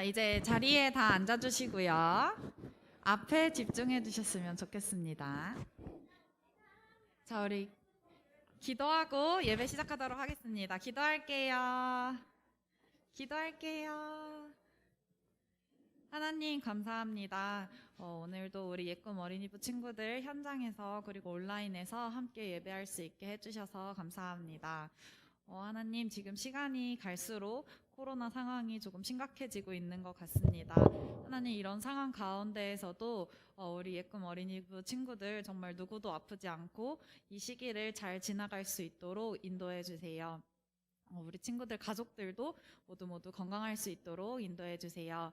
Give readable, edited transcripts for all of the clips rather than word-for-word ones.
자, 이제 자리에 다 앉아주시고요. 앞에 집중해 주셨으면 좋겠습니다. 자, 우리 기도하고 예배 시작하도록 하겠습니다. 기도할게요. 하나님 감사합니다. 오늘도 우리 예꿈 어린이부 친구들 현장에서 그리고 온라인에서 함께 예배할 수 있게 해주셔서 감사합니다. 하나님, 지금 시간이 갈수록 코로나 상황이 조금 심각해지고 있는 것 같습니다. 하나님, 이런 상황 가운데에서도 우리 예꿈 어린이부 친구들 정말 누구도 아프지 않고 이 시기를 잘 지나갈 수 있도록 인도해 주세요. 우리 친구들 가족들도 모두 건강할 수 있도록 인도해 주세요.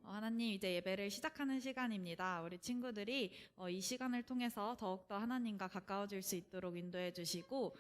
하나님, 이제 예배를 시작하는 시간입니다. 우리 친구들이 이 시간을 통해서 더욱더 하나님과 가까워질 수 있도록 인도해 주시고,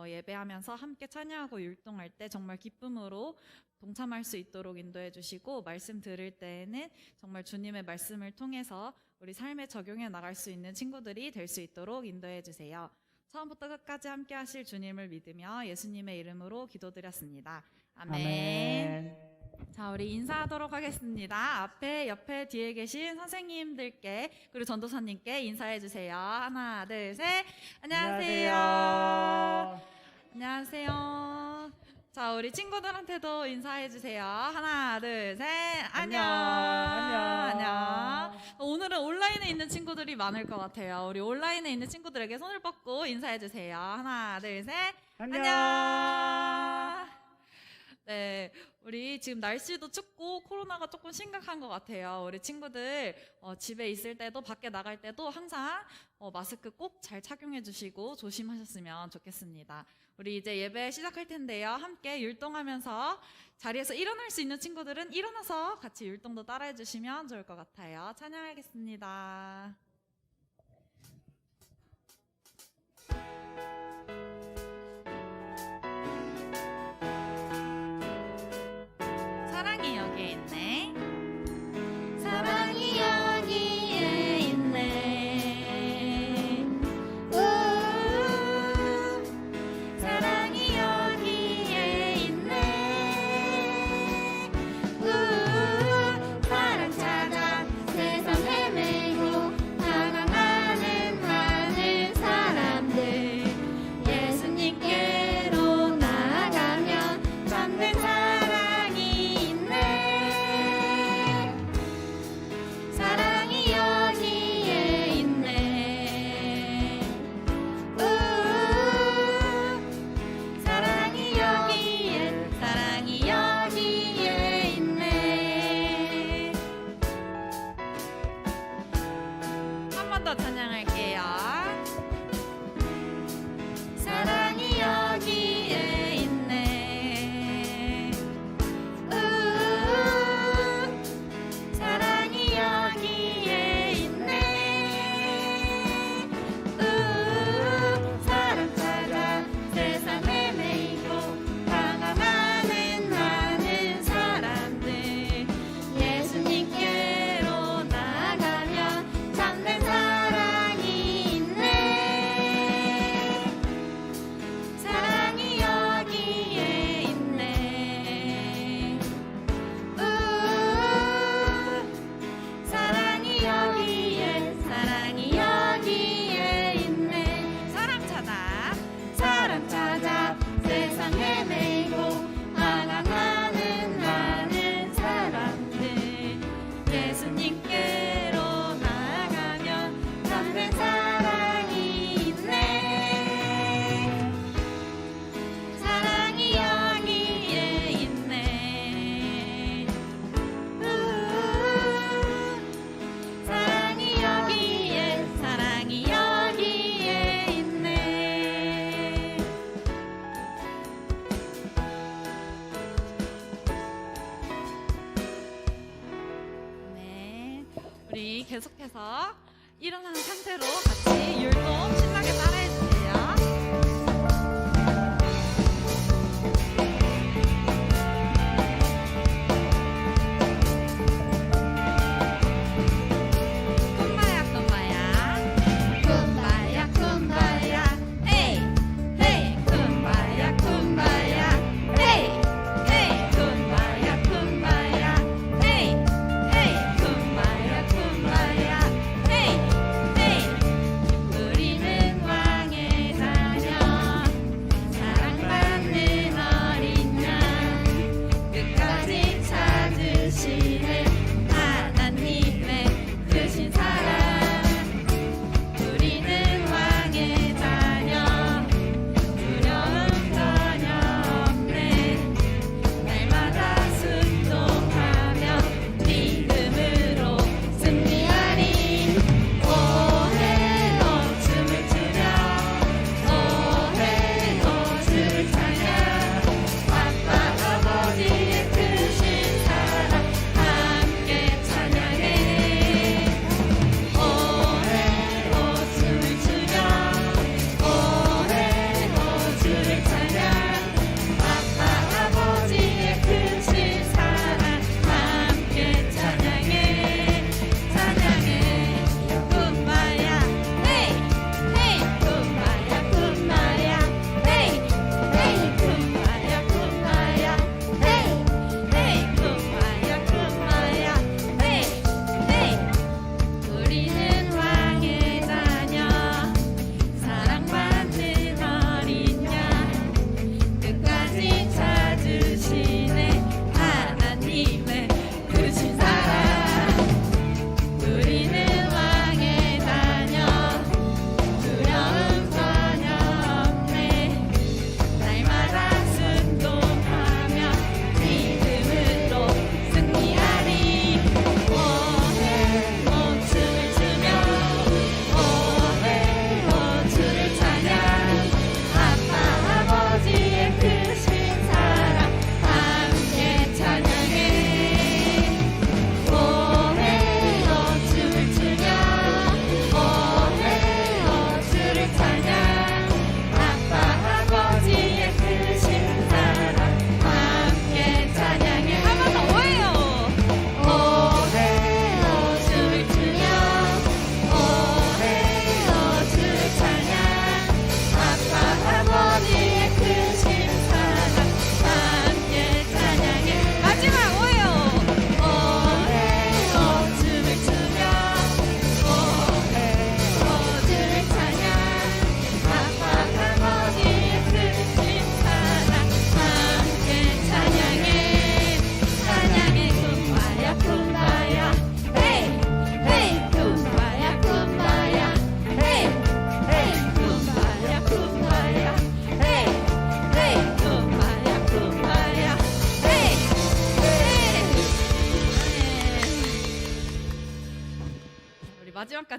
예배하면서 함께 찬양하고 율동할 때 정말 기쁨으로 동참할 수 있도록 인도해 주시고, 말씀 들을 때에는 정말 주님의 말씀을 통해서 우리 삶에 적용해 나갈 수 있는 친구들이 될 수 있도록 인도해 주세요. 처음부터 끝까지 함께 하실 주님을 믿으며 예수님의 이름으로 기도드렸습니다. 아멘. 자, 우리 인사하도록 하겠습니다. 앞에, 옆에, 뒤에 계신 선생님들께 그리고 전도사님께 인사해 주세요. 하나, 둘, 셋. 안녕하세요. 안녕하세요. 자, 우리 친구들한테도 인사해 주세요. 하나, 둘, 셋. 안녕. 안녕. 오늘은 온라인에 있는 친구들이 많을 것 같아요. 우리 온라인에 있는 친구들에게 손을 뻗고 인사해 주세요. 하나, 둘, 셋. 안녕. 네, 우리 지금 날씨도 춥고 코로나가 조금 심각한 것 같아요. 우리 친구들 집에 있을 때도 밖에 나갈 때도 항상 마스크 꼭 잘 착용해 주시고 조심하셨으면 좋겠습니다. 우리 이제 예배 시작할 텐데요. 함께 율동하면서 자리에서 일어날 수 있는 친구들은 일어나서 같이 율동도 따라해 주시면 좋을 것 같아요. 찬양하겠습니다. 사랑이 여기에 있네. 사랑이 여기에 있네. 우 사랑이 여기에 있네. 우 사랑 찾아 세상 헤매고 방황하는 많은 사람들, 예수님께로 나아가면 참된 사랑이 있네. 사랑이 여기에 있네. 우 사랑이 여기에 있네. 한 번 더 찬양할게요. 사랑이 여기에 있네. 우 사랑이 여기에 있네. 우 사랑 찾아 세상 헤매이고 방황하는 많은 사람들, 예수님께로 나아가면 참된 사랑이 있네. 사랑이 여기에 있네. 우 사랑이 여기에 있네. 사랑 찾아. 사랑 찾아 세상 헤매고 방황하는 많은 사람들, 예수님께로 나아가면 참된 사랑이 있네. 사랑이 여기에 있네. 우 사랑이 여기에 있네. 네, 우리 계속해서 일어나는 상태로 같이 율동 신나게 따라해 주세요. 쿤바야 쿤바야 쿤바야 쿤바야 에이 헤이 쿤바야 쿤바야 헤이 헤이 쿤바야 쿤바야 에이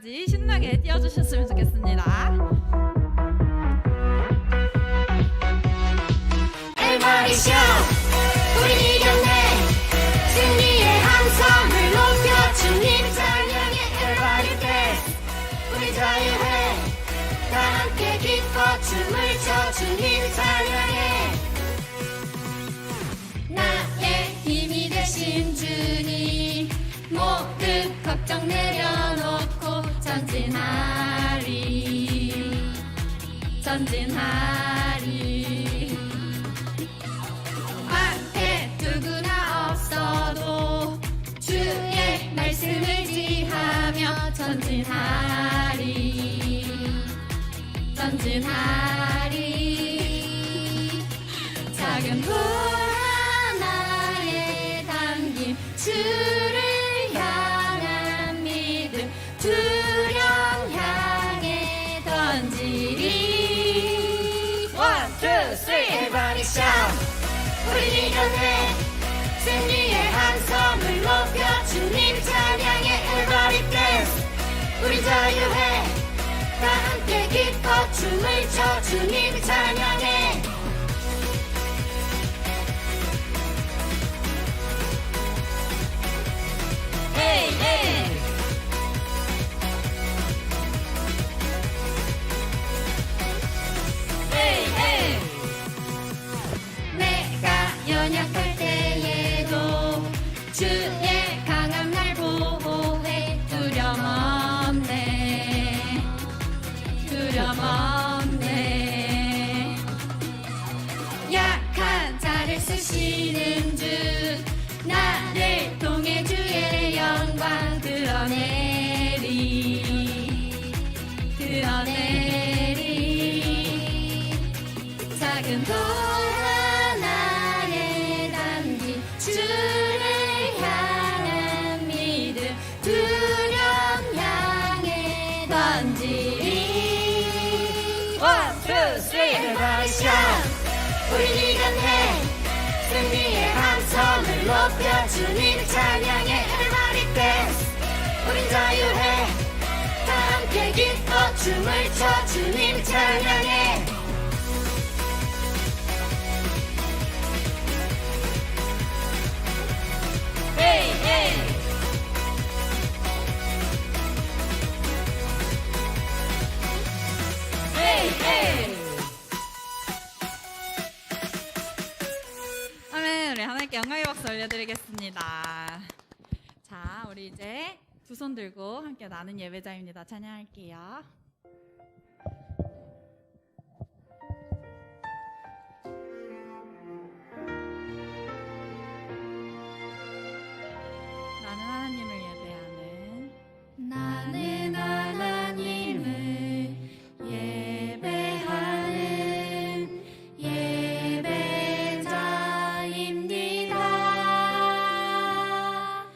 끝까지 신나게 뛰어주셨으면 좋겠습니다. Everybody shout 우리 이겼네 승리의 함성을 높여 주님 찬양해 Everybody dance 우리 자유해 다 함께 기뻐 춤을 춰 주님 찬양해 나의 힘이 되신 주님 모든 걱정 내려놓고 전진하리 전진하리 앞에 누구나 없어도 주의 말씀을 지하며 전진하리 전진하리 작은 불 하나에 담긴 주를 향한 믿음 두려움 향해 던지리 One, two, three Everybody shout 우리 이겨내 승리의 함성을 높여 주님 찬양해 Everybody dance 우리 자유해 다 함께 기뻐 춤을 춰 주님 찬양해 Hey, hey. Hey, hey. 내가 연약할 때에도 주의 강함 날 보호해 두려움 없네 두려움 없네 약한 자를 쓰시는 주 나를 통해 주의 영광 드러내리 드러내리 작은 돌 하나에 담긴 주를 향한 믿음 두려움 향해 던지리 One, two, three Everybody shout 우리 이겼네 승리의 함성을 높여 주님 찬양해 Everybody dance 우린 자유해 다 함께 기뻐 춤을 춰 주님 찬양해 Hey, hey. Hey, hey. 아멘. 우리 하나님께 영광의 박수 올려드리겠습니다. 자, 우리 이제 두 손 들고 함께 나는 예배자입니다. 찬양할게요. 나는 하나님을 예배하는 나는 하나님을 예배하는 예배자입니다.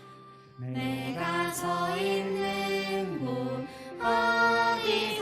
내가 서 있는 곳 어디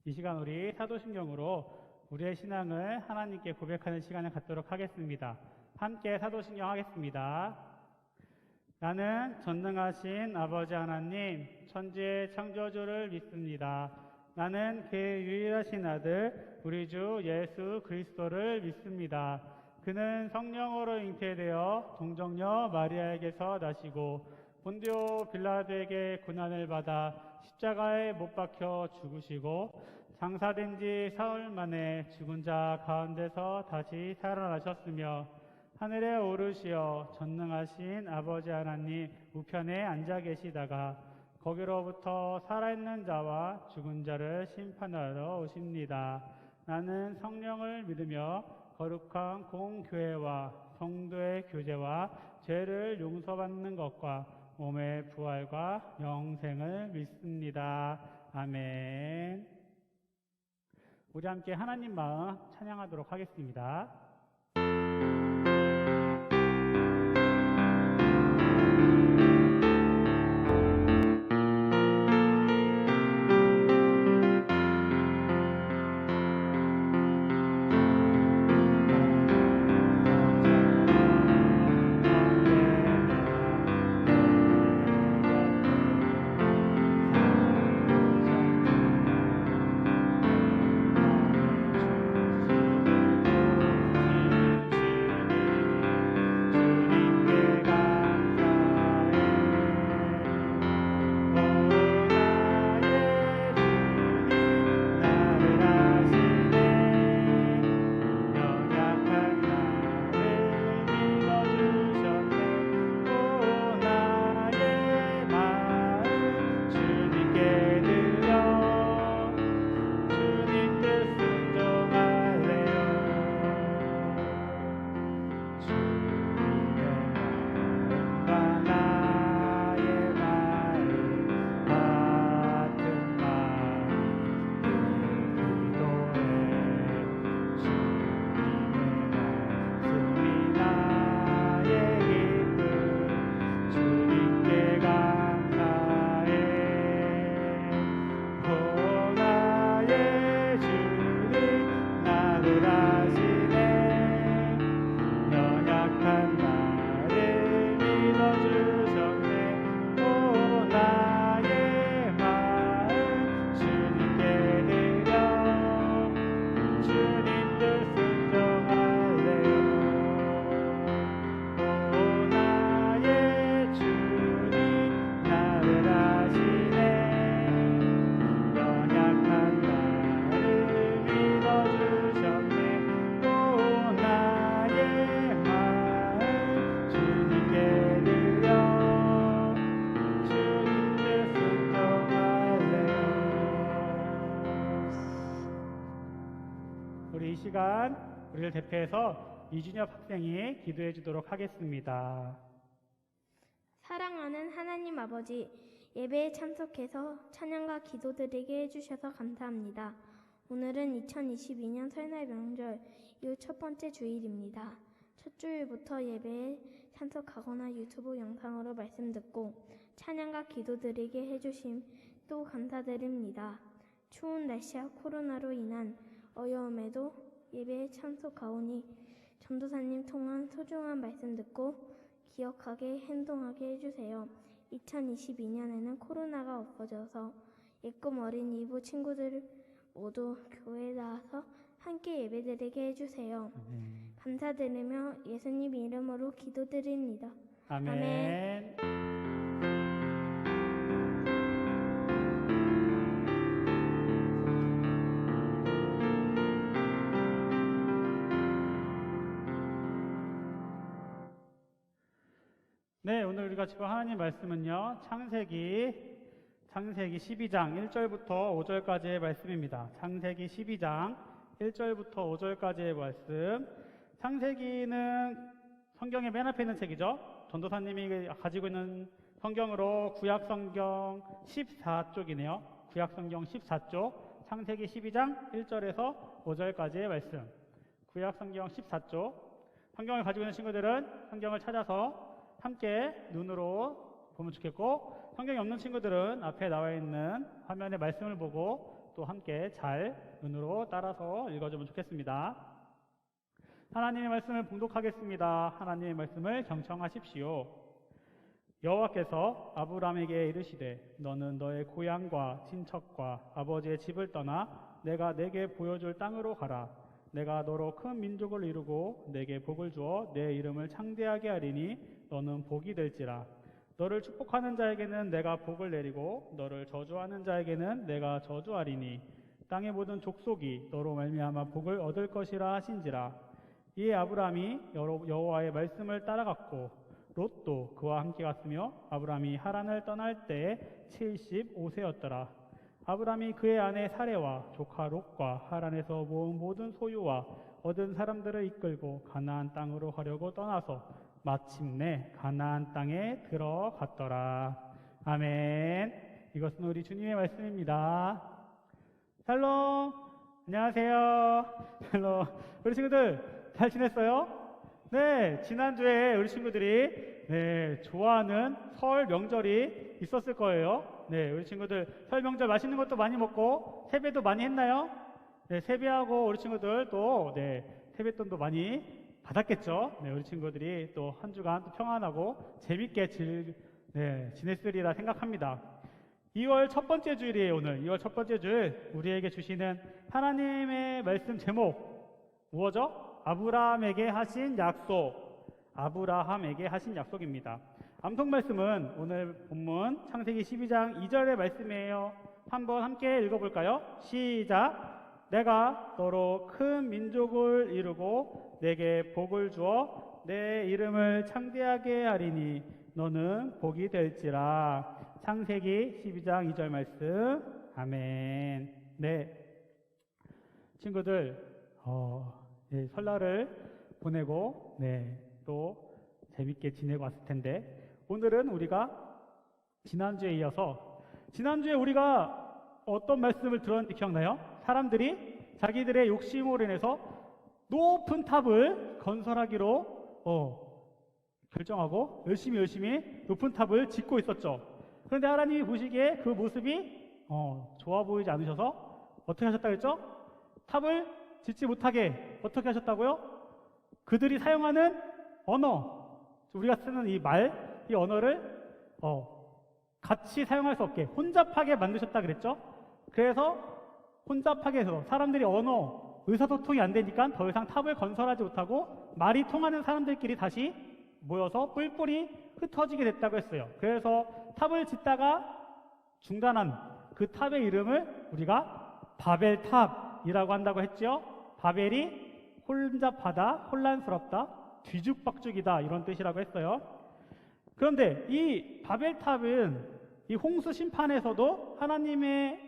이 시간 우리 사도신경으로 우리의 신앙을 하나님께 고백하는 시간을 갖도록 하겠습니다. 함께 사도신경 하겠습니다. 나는 전능하신 아버지 하나님, 천지의 창조주를 믿습니다. 나는 그의 유일하신 아들, 우리 주 예수 그리스도를 믿습니다. 그는 성령으로 잉태되어 동정녀 마리아에게서 나시고 본디오 빌라도에게 고난을 받아 십자가에 못 박혀 죽으시고 장사된 지 사흘 만에 죽은 자 가운데서 다시 살아나셨으며 하늘에 오르시어 전능하신 아버지 하나님 우편에 앉아 계시다가 거기로부터 살아있는 자와 죽은 자를 심판하러 오십니다. 나는 성령을 믿으며 거룩한 공교회와 성도의 교제와 죄를 용서받는 것과 몸의 부활과 영생을 믿습니다. 아멘. 우리 함께 하나님 마음 찬양하도록 하겠습니다. 우리 이 시간 우리를 대표해서 이준엽 학생이 기도해 주도록 하겠습니다. 사랑하는 하나님 아버지, 예배에 참석해서 찬양과 기도드리게 해주셔서 감사합니다. 오늘은 2022년 설날 명절 이후 첫 번째 주일입니다. 첫 주일부터 예배에 참석하거나 유튜브 영상으로 말씀 듣고 찬양과 기도드리게 해주심 또 감사드립니다. 추운 날씨와 코로나로 인한 어려움에도 예배에 참석하오니 전도사님 통한 소중한 말씀 듣고 기억하게 행동하게 해주세요. 2022년에는 코로나가 없어져서 예꿈 어린 이부 친구들 모두 교회에 나와서 함께 예배드리게 해주세요. 감사드리며 예수님 이름으로 기도드립니다. 아멘. 네, 오늘 우리가 지금 하나님 말씀은요, 창세기 12장 1절부터 5절까지의 말씀입니다. 창세기 12장 1절부터 5절까지의 말씀. 창세기는 성경의 맨 앞에 있는 책이죠. 전도사님이 가지고 있는 성경으로 구약성경 14쪽이네요. 구약성경 14쪽, 창세기 12장 1절에서 5절까지의 말씀. 구약성경 14쪽. 성경을 가지고 있는 친구들은 성경을 찾아서 함께 눈으로 보면 좋겠고, 성경이 없는 친구들은 앞에 나와 있는 화면의 말씀을 보고 또 함께 잘 눈으로 따라서 읽어주면 좋겠습니다. 하나님의 말씀을 봉독하겠습니다. 하나님의 말씀을 경청하십시오. 여호와께서 아브라함에게 이르시되 너는 너의 고향과 친척과 아버지의 집을 떠나 내가 내게 보여줄 땅으로 가라. 내가 너로 큰 민족을 이루고 내게 복을 주어 내 이름을 창대하게 하리니 너는 복이 될지라. 너를 축복하는 자에게는 내가 복을 내리고 너를 저주하는 자에게는 내가 저주하리니 땅의 모든 족속이 너로 말미암아 복을 얻을 것이라 하신지라. 이에 아브라함이 여호와의 말씀을 따라갔고 롯도 그와 함께 갔으며 아브라함이 하란을 떠날 때에 75세였더라. 아브라함이 그의 아내 사레와 조카 롯과 하란에서 모은 모든 소유와 얻은 사람들을 이끌고 가나안 땅으로 가려고 떠나서 마침내 가나안 땅에 들어갔더라. 아멘. 이것은 우리 주님의 말씀입니다. 샬롬. 안녕하세요. 샬롬. 우리 친구들 잘 지냈어요? 네, 지난주에 우리 친구들이 좋아하는 설 명절이 있었을 거예요. 네, 우리 친구들 설 명절 맛있는 것도 많이 먹고 세배도 많이 했나요? 네, 세배하고 우리 친구들 또 세뱃돈도 많이 받았겠죠. 네, 우리 친구들이 또 한 주간 또 평안하고 재밌게 지냈으리라 생각합니다. 2월 첫 번째 주일이에요. 오늘 2월 첫 번째 주일 우리에게 주시는 하나님의 말씀 제목 무엇죠? 아브라함에게 하신 약속. 아브라함에게 하신 약속입니다. 암송 말씀은 오늘 본문 창세기 12장 2절의 말씀이에요. 한번 함께 읽어볼까요? 시작. 내가 너로 큰 민족을 이루고 내게 복을 주어 내 이름을 창대하게 하리니 너는 복이 될지라. 창세기 12장 2절 말씀. 아멘. 네, 친구들 설날을 보내고 또 재밌게 지내고 왔을 텐데 오늘은 우리가 지난주에 이어서 지난주에 우리가 어떤 말씀을 들었는지 기억나요? 사람들이 자기들의 욕심으로 인해서 높은 탑을 건설하기로 결정하고 열심히 높은 탑을 짓고 있었죠. 그런데 하나님이 보시기에 그 모습이 좋아 보이지 않으셔서 어떻게 하셨다고 했죠? 탑을 짓지 못하게 어떻게 하셨다고요? 그들이 사용하는 언어, 우리가 쓰는 이 언어를 같이 사용할 수 없게 혼잡하게 만드셨다 그랬죠? 그래서 혼잡하게 해서 사람들이 언어, 의사소통이 안 되니까 더 이상 탑을 건설하지 못하고 말이 통하는 사람들끼리 다시 모여서 뿔뿔이 흩어지게 됐다고 했어요. 그래서 탑을 짓다가 중단한 그 탑의 이름을 우리가 바벨탑이라고 한다고 했죠. 바벨이 혼잡하다, 혼란스럽다, 뒤죽박죽이다 이런 뜻이라고 했어요. 그런데 이 바벨탑은 이 홍수 심판에서도 하나님의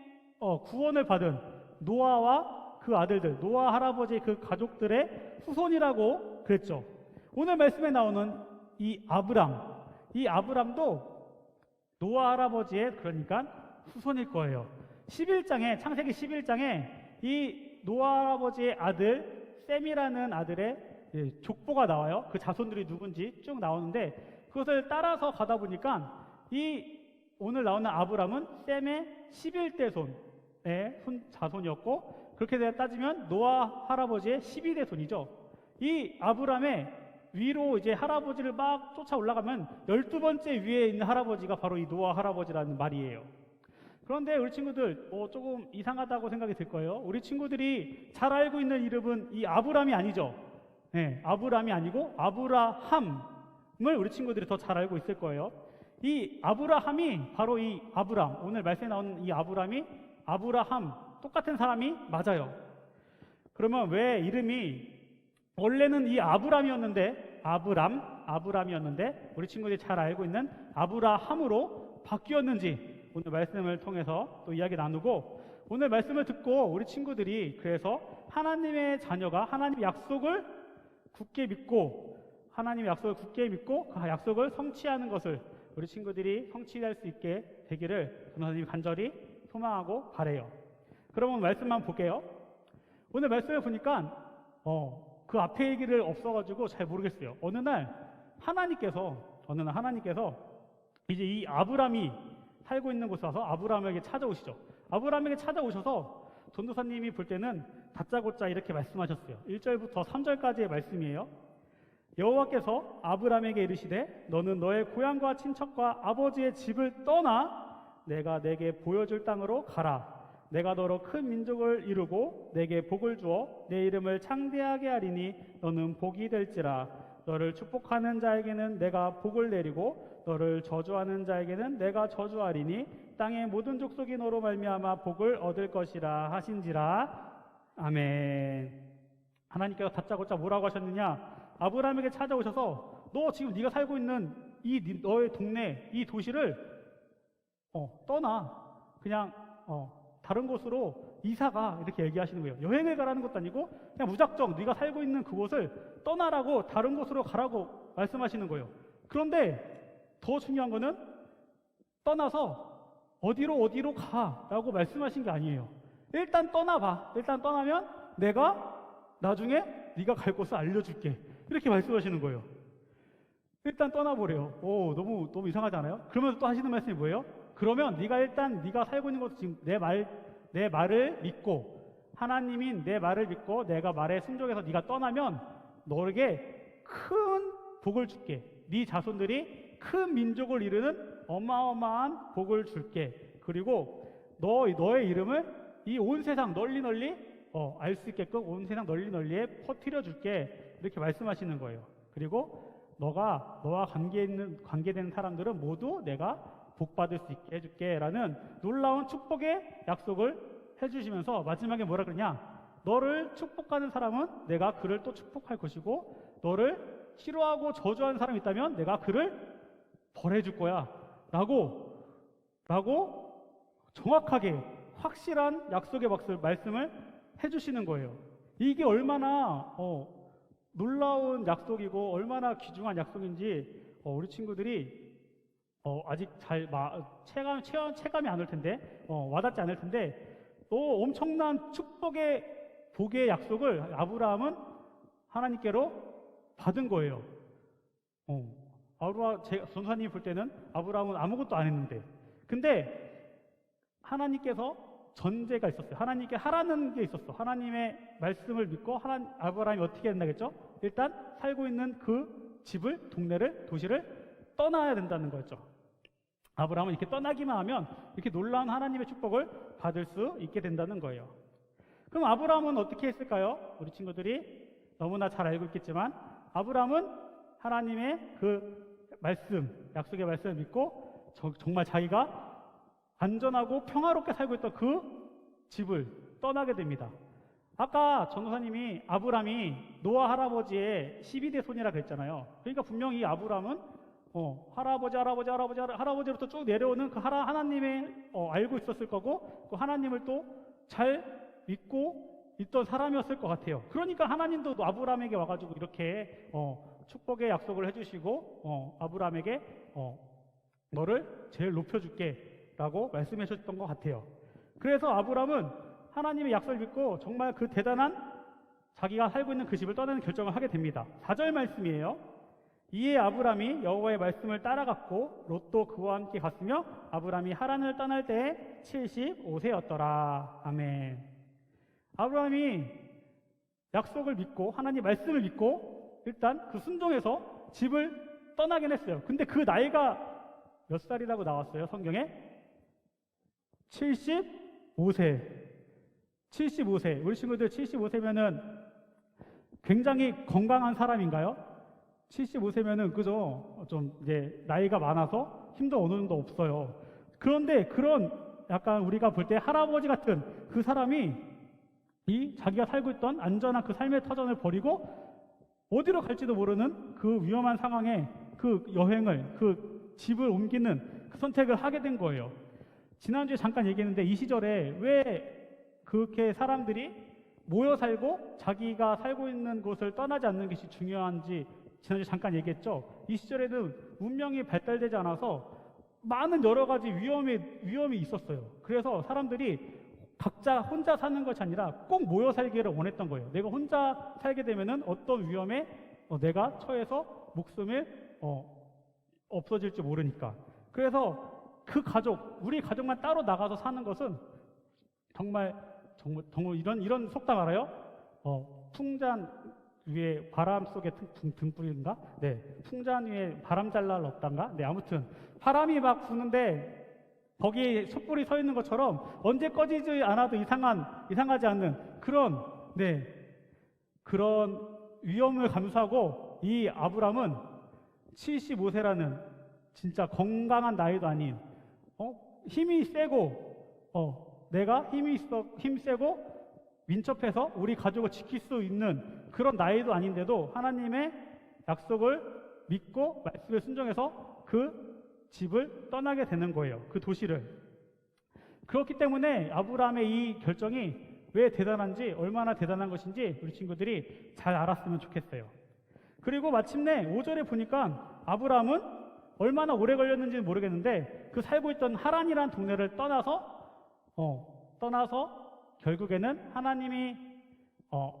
구원을 받은 노아와 그 아들들, 노아 할아버지 그 가족들의 후손이라고 그랬죠. 오늘 말씀에 나오는 이 아브람도 노아 할아버지의 그러니까 후손일 거예요. 11장에 창세기 11장에 이 노아 할아버지의 아들 셈이라는 아들의 족보가 나와요. 그 자손들이 누군지 쭉 나오는데 그것을 따라서 가다 보니까 이 오늘 나오는 아브람은 셈의 11대 손의 자손이었고 그렇게 따지면 노아 할아버지의 12대 손이죠. 이 아브람의 위로 이제 할아버지를 막 쫓아 올라가면 12번째 위에 있는 할아버지가 바로 이 노아 할아버지라는 말이에요. 그런데 우리 친구들 조금 이상하다고 생각이 들 거예요. 우리 친구들이 잘 알고 있는 이름은 이 아브람이 아니죠. 네, 아브람이 아니고 아브라함을 우리 친구들이 더 잘 알고 있을 거예요. 이 아브라함이 바로 이 아브람, 오늘 말씀에 나오는 이 아브람이 아브라함 똑같은 사람이 맞아요. 그러면 왜 이름이 원래는 이 아브람이었는데 우리 친구들이 잘 알고 있는 아브라함으로 바뀌었는지 오늘 말씀을 통해서 또 이야기 나누고 오늘 말씀을 듣고 우리 친구들이 그래서 하나님의 자녀가 하나님의 약속을 굳게 믿고 그 약속을 성취하는 것을 우리 친구들이 성취할 수 있게 되기를 선생님이 간절히 소망하고 바래요. 그러면 말씀만 볼게요. 오늘 말씀을 보니까 그 앞에 얘기를 없어가지고 잘 모르겠어요. 어느 날 하나님께서 이제 이 아브람이 살고 있는 곳에 와서 아브람에게 찾아오시죠. 아브람에게 찾아오셔서 전도사님이 볼 때는 다짜고짜 이렇게 말씀하셨어요. 1절부터 3절까지의 말씀이에요. 여호와께서 아브라함에게 이르시되 너는 너의 고향과 친척과 아버지의 집을 떠나 내가 내게 보여줄 땅으로 가라. 내가 너로 큰 민족을 이루고 내게 복을 주어 내 이름을 창대하게 하리니 너는 복이 될지라. 너를 축복하는 자에게는 내가 복을 내리고 너를 저주하는 자에게는 내가 저주하리니 땅의 모든 족속이 너로 말미암아 복을 얻을 것이라 하신지라. 아멘. 하나님께서 다짜고짜 뭐라고 하셨느냐? 아브라함에게 찾아오셔서 너 지금 네가 살고 있는 너의 동네, 이 도시를 떠나. 그냥 다른 곳으로 이사가, 이렇게 얘기하시는 거예요. 여행을 가라는 것도 아니고 그냥 무작정 네가 살고 있는 그곳을 떠나라고, 다른 곳으로 가라고 말씀하시는 거예요. 그런데 더 중요한 거는 떠나서 어디로 가라고 말씀하신 게 아니에요. 일단 떠나봐. 일단 떠나면 내가 나중에 네가 갈 곳을 알려줄게. 이렇게 말씀하시는 거예요. 일단 떠나보래요. 너무 이상하지 않아요? 그러면서 또 하시는 말씀이 뭐예요? 그러면 네가 살고 있는 곳, 지금 내 말을 믿고, 하나님인 내 말을 믿고 내가 말에 순종해서 네가 떠나면 너에게 큰 복을 줄게. 네 자손들이 큰 민족을 이루는 어마어마한 복을 줄게. 그리고 너의 이름을 이 온 세상 널리 알 수 있게끔 온 세상 널리에 퍼뜨려 줄게. 이렇게 말씀하시는 거예요. 그리고 너와 관계된 사람들은 모두 내가 복받을 수 있게 해줄게 라는 놀라운 축복의 약속을 해주시면서 마지막에 뭐라 그러냐? 너를 축복하는 사람은 내가 그를 또 축복할 것이고 너를 싫어하고 저주하는 사람이 있다면 내가 그를 벌해줄 거야 라고 정확하게 확실한 약속의 말씀을 해주시는 거예요. 이게 얼마나 놀라운 약속이고 얼마나 귀중한 약속인지 우리 친구들이 아직 잘 체감이 안 올 텐데, 와닿지 않을 텐데, 엄청난 복의 약속을 아브라함은 하나님께로 받은 거예요. 전사님이 볼 때는 아브라함은 아무것도 안 했는데, 근데 하나님께서 전제가 있었어요. 하나님께 하라는 게 있었어. 하나님의 말씀을 믿고 아브라함이 어떻게 된다겠죠? 일단 살고 있는 그 집을, 동네를, 도시를 떠나야 된다는 거였죠. 아브라함은 이렇게 떠나기만 하면 이렇게 놀라운 하나님의 축복을 받을 수 있게 된다는 거예요. 그럼 아브라함은 어떻게 했을까요? 우리 친구들이 너무나 잘 알고 있겠지만 아브라함은 하나님의 그 약속의 말씀을 믿고 정말 자기가 안전하고 평화롭게 살고 있던 그 집을 떠나게 됩니다. 아까 전도사님이 아브람이 노아 할아버지의 12대 손이라 그랬잖아요. 그러니까 분명히 아브람은 할아버지로부터 쭉 내려오는 그 하나님의 알고 있었을 거고 그 하나님을 또 잘 믿고 있던 사람이었을 것 같아요. 그러니까 하나님도 아브람에게 와가지고 이렇게 축복의 약속을 해주시고 아브람에게 너를 제일 높여줄게 라고 말씀해 주셨던 것 같아요. 그래서 아브람은 하나님의 약속을 믿고 정말 그 대단한 자기가 살고 있는 그 집을 떠나는 결정을 하게 됩니다. 4절 말씀이에요. 이에 아브람이 여호와의 말씀을 따라갔고 롯도 그와 함께 갔으며 아브람이 하란을 떠날 때에 75세였더라. 아멘. 아브람이 약속을 믿고 하나님 말씀을 믿고 일단 그 순종해서 집을 떠나긴 했어요. 근데 그 나이가 몇 살이라고 나왔어요, 성경에? 75세. 우리 친구들 75세면은 굉장히 건강한 사람인가요? 75세면은 그죠? 좀 이제 나이가 많아서 힘도 어느 정도 없어요. 그런데 그런 약간 우리가 볼 때 할아버지 같은 그 사람이 자기가 살고 있던 안전한 그 삶의 터전을 버리고 어디로 갈지도 모르는 그 위험한 상황에 그 여행을, 그 집을 옮기는 그 선택을 하게 된 거예요. 지난주에 잠깐 얘기했는데 이 시절에 왜 그렇게 사람들이 모여 살고 자기가 살고 있는 곳을 떠나지 않는 것이 중요한지 지난주에 잠깐 얘기했죠. 이 시절에는 문명이 발달되지 않아서 많은 여러 가지 위험이 있었어요. 그래서 사람들이 각자 혼자 사는 것이 아니라 꼭 모여 살기를 원했던 거예요. 내가 혼자 살게 되면은 어떤 위험에 내가 처해서 목숨을 없어질지 모르니까. 그래서 우리 가족만 따로 나가서 사는 것은 정말 정말 이런 속담 알아요? 풍잔 위에 바람 속에 등불인가? 네, 풍잔 위에 바람 잘 날 없단가? 네, 아무튼 바람이 막 부는데 거기에 촛불이 서 있는 것처럼 언제 꺼지지 않아도 이상하지 않는 그런 위험을 감수하고 이 아브람은 75세라는 진짜 건강한 나이도 아닌 힘이 세고 내가 힘 세고 민첩해서 우리 가족을 지킬 수 있는 그런 나이도 아닌데도 하나님의 약속을 믿고 말씀에 순종해서 그 집을 떠나게 되는 거예요. 그 도시를. 그렇기 때문에 아브라함의 이 결정이 왜 대단한지, 얼마나 대단한 것인지 우리 친구들이 잘 알았으면 좋겠어요. 그리고 마침내 5절에 보니까 아브라함은 얼마나 오래 걸렸는지는 모르겠는데 그 살고 있던 하란이라는 동네를 떠나서 결국에는 하나님이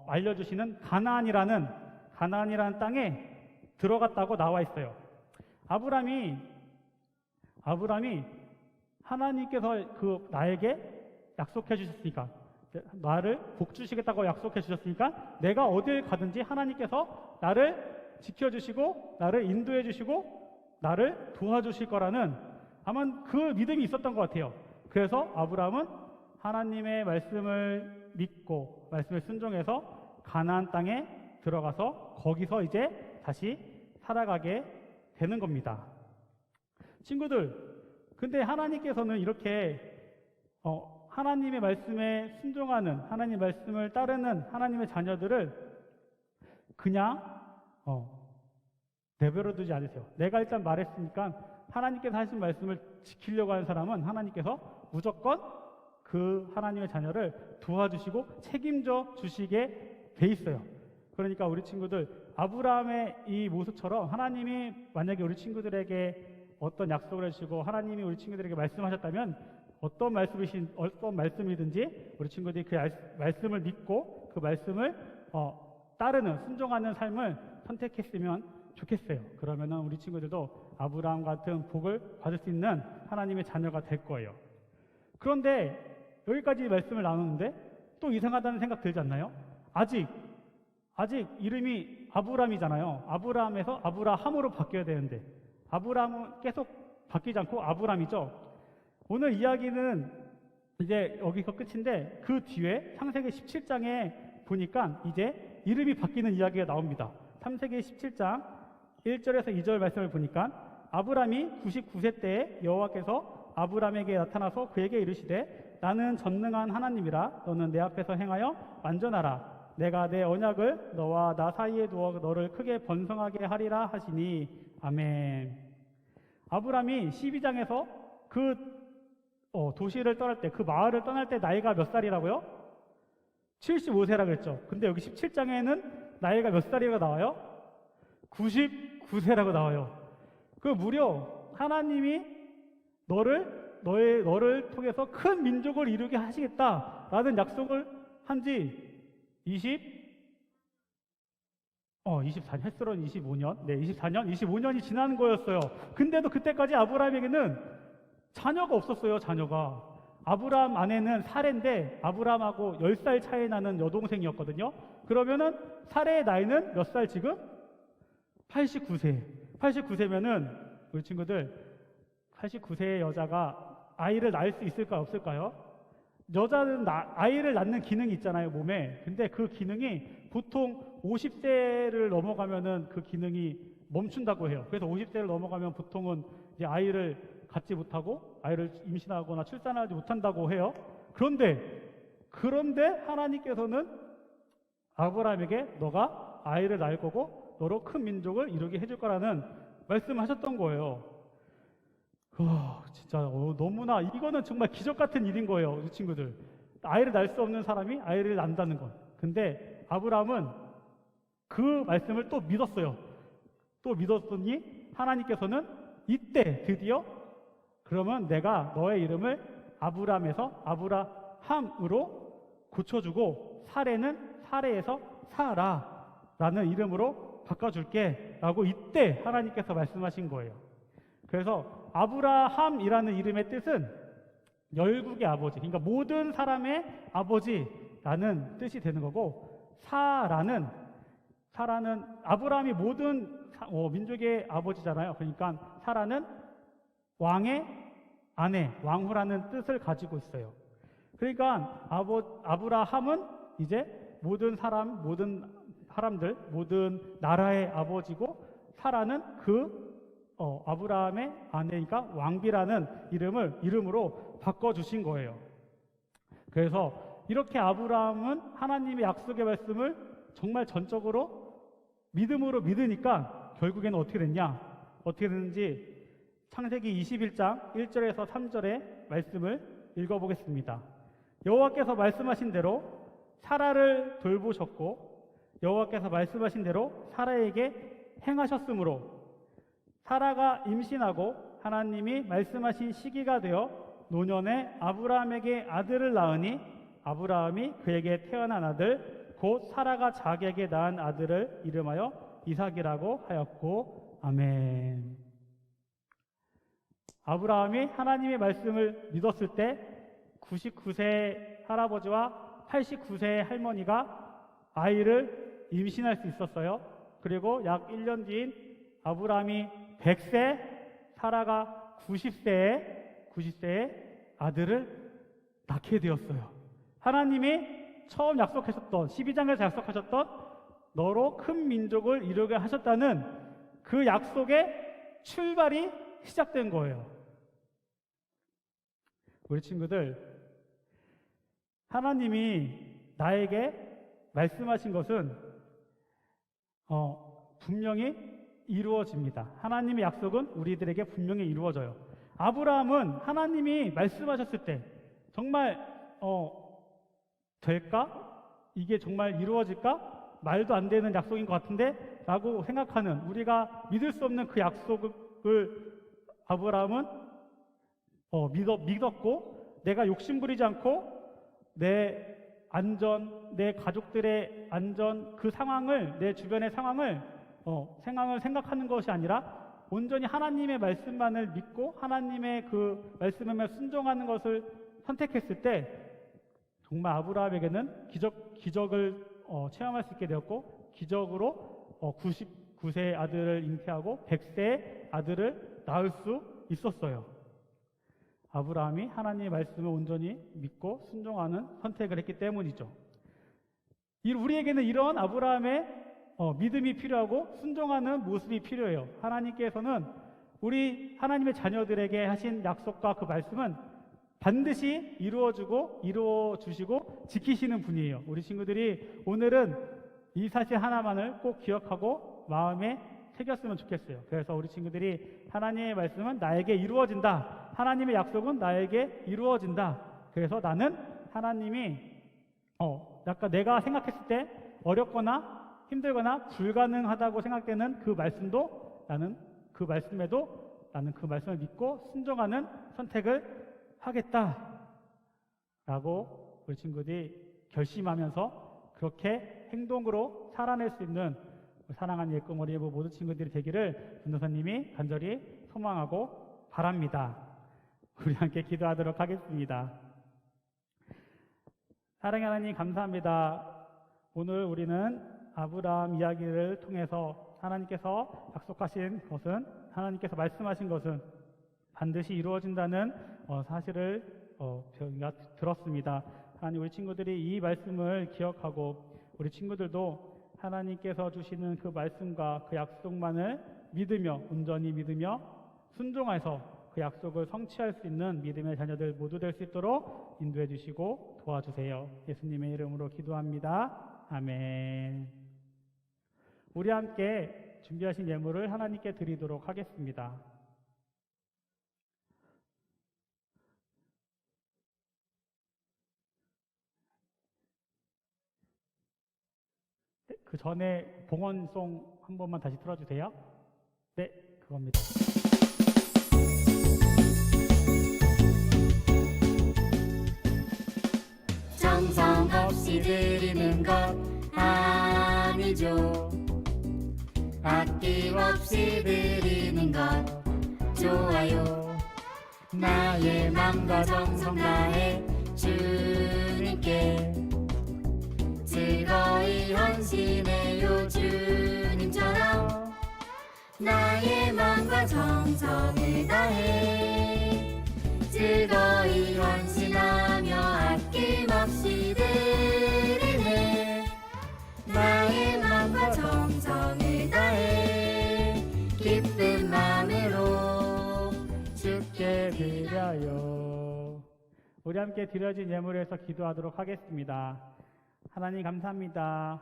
알려주시는 가나안이라는 땅에 들어갔다고 나와 있어요. 아브라함이 하나님께서 나에게 약속해 주셨으니까, 나를 복 주시겠다고 약속해 주셨으니까 내가 어딜 가든지 하나님께서 나를 지켜주시고 나를 인도해 주시고 나를 도와주실 거라는 아마 그 믿음이 있었던 것 같아요. 그래서 아브라함은 하나님의 말씀을 믿고 말씀에 순종해서 가나안 땅에 들어가서 거기서 이제 다시 살아가게 되는 겁니다. 친구들, 근데 하나님께서는 이렇게 하나님의 말씀에 순종하는, 하나님의 말씀을 따르는 하나님의 자녀들을 그냥 내버려 두지 않으세요. 내가 일단 말했으니까 하나님께서 하신 말씀을 지키려고 하는 사람은 하나님께서 무조건 그 하나님의 자녀를 도와주시고 책임져 주시게 돼 있어요. 그러니까 우리 친구들, 아브라함의 이 모습처럼 하나님이 만약에 우리 친구들에게 어떤 약속을 해주시고 하나님이 우리 친구들에게 말씀하셨다면 어떤 말씀이든지 우리 친구들이 그 말씀을 믿고 그 말씀을 따르는, 순종하는 삶을 선택했으면 좋겠어요. 그러면은 우리 친구들도 아브라함 같은 복을 받을 수 있는 하나님의 자녀가 될 거예요. 그런데 여기까지 말씀을 나누는데 또 이상하다는 생각 들지 않나요? 아직 이름이 아브람이잖아요. 아브람에서 아브라함으로 바뀌어야 되는데 아브람은 계속 바뀌지 않고 아브람이죠. 오늘 이야기는 이제 여기서 끝인데 그 뒤에 창세기 17장에 보니까 이제 이름이 바뀌는 이야기가 나옵니다. 창세기 17장 1절에서 2절 말씀을 보니까 아브람이 99세 때에 여호와께서 아브람에게 나타나서 그에게 이르시되 나는 전능한 하나님이라 너는 내 앞에서 행하여 완전하라. 내가 내 언약을 너와 나 사이에 두어 너를 크게 번성하게 하리라 하시니 아멘. 아브람이 12장에서 그 도시를 떠날 때, 그 마을을 떠날 때 나이가 몇 살이라고요? 75세라 그랬죠. 근데 여기 17장에는 나이가 몇 살이라고 나와요? 99세라고 나와요. 그 무려 하나님이 너를 통해서 큰 민족을 이루게 하시겠다라는 약속을 한지 24년, 햇서론 25년, 25년이 지난 거였어요. 근데도 그때까지 아브라함에게는 자녀가 없었어요, 자녀가. 아브라함 아내는 사레인데 아브라함하고 10살 차이 나는 여동생이었거든요. 그러면은 사레의 나이는 몇 살 지금? 89세. 89세면은 우리 친구들 89세의 여자가 아이를 낳을 수 있을까요, 없을까요? 여자는 아이를 낳는 기능이 있잖아요, 몸에. 근데 그 기능이 보통 50세를 넘어가면은 그 기능이 멈춘다고 해요. 그래서 50세를 넘어가면 보통은 이제 아이를 갖지 못하고 아이를 임신하거나 출산하지 못한다고 해요. 그런데 하나님께서는 아브라함에게 너가 아이를 낳을 거고 너로 큰 민족을 이루게 해줄 거라는 말씀하셨던 거예요. 진짜 너무나 이거는 정말 기적 같은 일인 거예요, 우리 친구들. 아이를 낳을 수 없는 사람이 아이를 낳는다는 건. 근데 아브라함은 그 말씀을 또 믿었어요. 또 믿었더니 하나님께서는 이때 드디어 그러면 내가 너의 이름을 아브람에서 아브라함으로 고쳐주고 사레는 사레에서 사라라는 이름으로 바꿔줄게 라고 이때 하나님께서 말씀하신 거예요. 그래서 아브라함이라는 이름의 뜻은 열국의 아버지, 그러니까 모든 사람의 아버지라는 뜻이 되는 거고, 사라는 아브라함이 모든 민족의 아버지잖아요. 그러니까 사라는 왕의 아내, 왕후라는 뜻을 가지고 있어요. 그러니까 아브라함은 이제 모든 사람들, 모든 나라의 아버지고, 사라는 아브라함의 아내니까 왕비라는 이름으로 바꿔주신 거예요. 그래서 이렇게 아브라함은 하나님의 약속의 말씀을 정말 전적으로 믿음으로 믿으니까 결국에는 어떻게 됐냐? 어떻게 됐는지 창세기 21장 1절에서 3절의 말씀을 읽어보겠습니다. 여호와께서 말씀하신 대로 사라를 돌보셨고, 여호와께서 말씀하신 대로 사라에게 행하셨으므로 사라가 임신하고 하나님이 말씀하신 시기가 되어 노년에 아브라함에게 아들을 낳으니 아브라함이 그에게 태어난 아들 곧 사라가 자기에게 낳은 아들을 이름하여 이삭이라고 하였고. 아멘. 아브라함이 하나님의 말씀을 믿었을 때 99세 할아버지와 89세 할머니가 아이를 임신할 수 있었어요. 그리고 약 1년 뒤인 아브라함이 100세, 사라가 90세에 아들을 낳게 되었어요. 하나님이 처음 약속하셨던 12장에서 약속하셨던 너로 큰 민족을 이루게 하셨다는 그 약속의 출발이 시작된 거예요. 우리 친구들, 하나님이 나에게 말씀하신 것은 분명히 이루어집니다. 하나님의 약속은 우리들에게 분명히 이루어져요. 아브라함은 하나님이 말씀하셨을 때 정말 될까? 이게 정말 이루어질까? 말도 안 되는 약속인 것 같은데? 라고 생각하는, 우리가 믿을 수 없는 그 약속을 아브라함은 믿었고, 내가 욕심부리지 않고 내 안전, 내 가족들의 안전, 그 상황을, 내 주변의 상황을 생각하는 것이 아니라 온전히 하나님의 말씀만을 믿고 하나님의 그 말씀에만 순종하는 것을 선택했을 때 정말 아브라함에게는 기적을 체험할 수 있게 되었고, 기적으로 99세 아들을 잉태하고 100세의 아들을 낳을 수 있었어요. 아브라함이 하나님의 말씀을 온전히 믿고 순종하는 선택을 했기 때문이죠. 우리에게는 이런 아브라함의 믿음이 필요하고 순종하는 모습이 필요해요. 하나님께서는 우리 하나님의 자녀들에게 하신 약속과 그 말씀은 반드시 이루어주시고 지키시는 분이에요. 우리 친구들이 오늘은 이 사실 하나만을 꼭 기억하고 마음에 새겼으면 좋겠어요. 그래서 우리 친구들이 하나님의 말씀은 나에게 이루어진다. 하나님의 약속은 나에게 이루어진다. 그래서 나는 하나님이 약간 내가 생각했을 때 어렵거나 힘들거나 불가능하다고 생각되는 그 말씀도 나는 그 말씀을 믿고 순종하는 선택을 하겠다 라고 우리 친구들이 결심하면서 그렇게 행동으로 살아낼 수 있는 사랑하는 예꿈 어린이부 모든 친구들이 되기를 전도사님이 간절히 소망하고 바랍니다. 우리 함께 기도하도록 하겠습니다. 사랑의 하나님 감사합니다. 오늘 우리는 아브라함 이야기를 통해서 하나님께서 약속하신 것은, 하나님께서 말씀하신 것은 반드시 이루어진다는 사실을 저희가 들었습니다. 하나님, 우리 친구들이 이 말씀을 기억하고 우리 친구들도 하나님께서 주시는 그 말씀과 그 약속만을 믿으며 온전히 믿으며 순종해서 그 약속을 성취할 수 있는 믿음의 자녀들 모두 될 수 있도록 인도해 주시고 도와주세요. 예수님의 이름으로 기도합니다. 아멘. 우리 함께 준비하신 예물을 하나님께 드리도록 하겠습니다. 그 전에 봉헌송 한 번만 다시 틀어주세요. 네, 그겁니다. 정성 없이 드리는 것 아니죠. 아낌없이 드리는 것 좋아요. 나의 맘과 정성 다해 주님께 즐거이 헌신해요. 주님처럼 나의 맘과 정성을 다해 즐거이 헌신하며 아낌없이 드리네. 나의 맘과 정성을 다해 기쁜 마음으로 주께 드려요. 우리 함께 드려진 예물에서 기도하도록 하겠습니다. 하나님 감사합니다.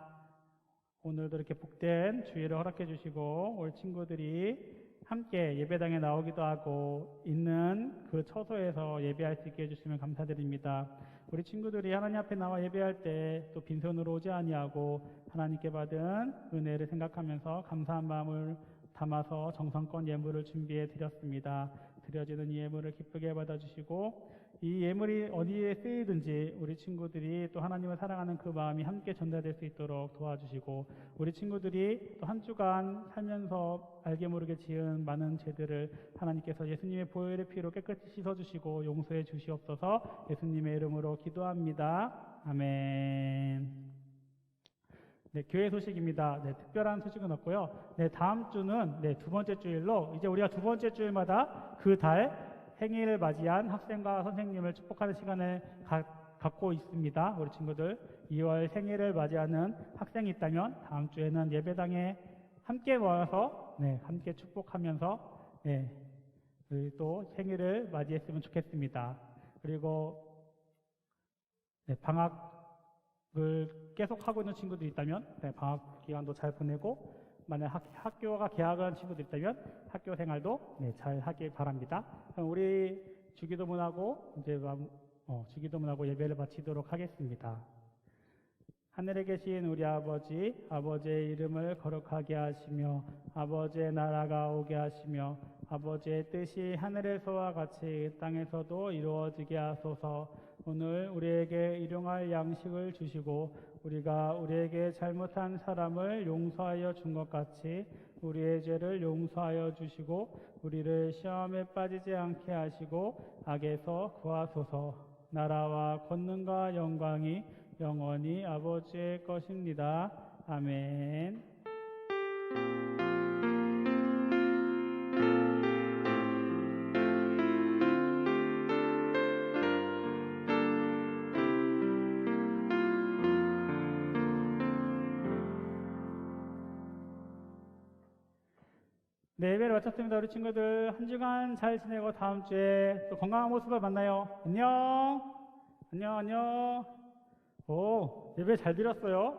오늘도 이렇게 복된 주일을 허락해 주시고 우리 친구들이 함께 예배당에 나오기도 하고 있는 그 처소에서 예배할 수 있게 해주시면 감사드립니다. 우리 친구들이 하나님 앞에 나와 예배할 때 또 빈손으로 오지 아니하고 하나님께 받은 은혜를 생각하면서 감사한 마음을 담아서 정성껏 예물을 준비해 드렸습니다. 드려지는 이 예물을 기쁘게 받아주시고 이 예물이 어디에 쓰이든지 우리 친구들이 또 하나님을 사랑하는 그 마음이 함께 전달될 수 있도록 도와주시고 우리 친구들이 또 한 주간 살면서 알게 모르게 지은 많은 죄들을 하나님께서 예수님의 보혈의 피로 깨끗이 씻어주시고 용서해 주시옵소서. 예수님의 이름으로 기도합니다. 아멘. 네, 교회 소식입니다. 네, 특별한 소식은 없고요. 네, 다음 주는 두 번째 주일로 이제 우리가 두 번째 주일마다 그 달 행일을 맞이한 학생과 선생님을 축복하는 시간을 갖고 있습니다. 우리 친구들 2월 생일을 맞이하는 학생이 있다면 다음 주에는 예배당에 함께 모여서 함께 축복하면서 또 생일을 맞이했으면 좋겠습니다. 그리고 방학을 계속 하고 있는 친구들이 있다면 방학 기간도 잘 보내고 만약 학교가 개학한 친구들 있다면 학교 생활도 잘 하길 바랍니다. 그럼 우리 주기도문하고 이제 주기도문하고 예배를 마치도록 하겠습니다. 하늘에 계신 우리 아버지, 아버지의 이름을 거룩하게 하시며 아버지의 나라가 오게 하시며 아버지의 뜻이 하늘에서와 같이 땅에서도 이루어지게 하소서. 오늘 우리에게 일용할 양식을 주시고 우리가 우리에게 잘못한 사람을 용서하여 준 것 같이 우리의 죄를 용서하여 주시고 우리를 시험에 빠지지 않게 하시고 악에서 구하소서. 나라와 권능과 영광이 영원히 아버지의 것입니다. 아멘. 네, 예배를 마쳤습니다. 우리 친구들 한 주간 잘 지내고 다음 주에 또 건강한 모습을 만나요. 안녕. 안녕. 오, 예배 잘 드렸어요.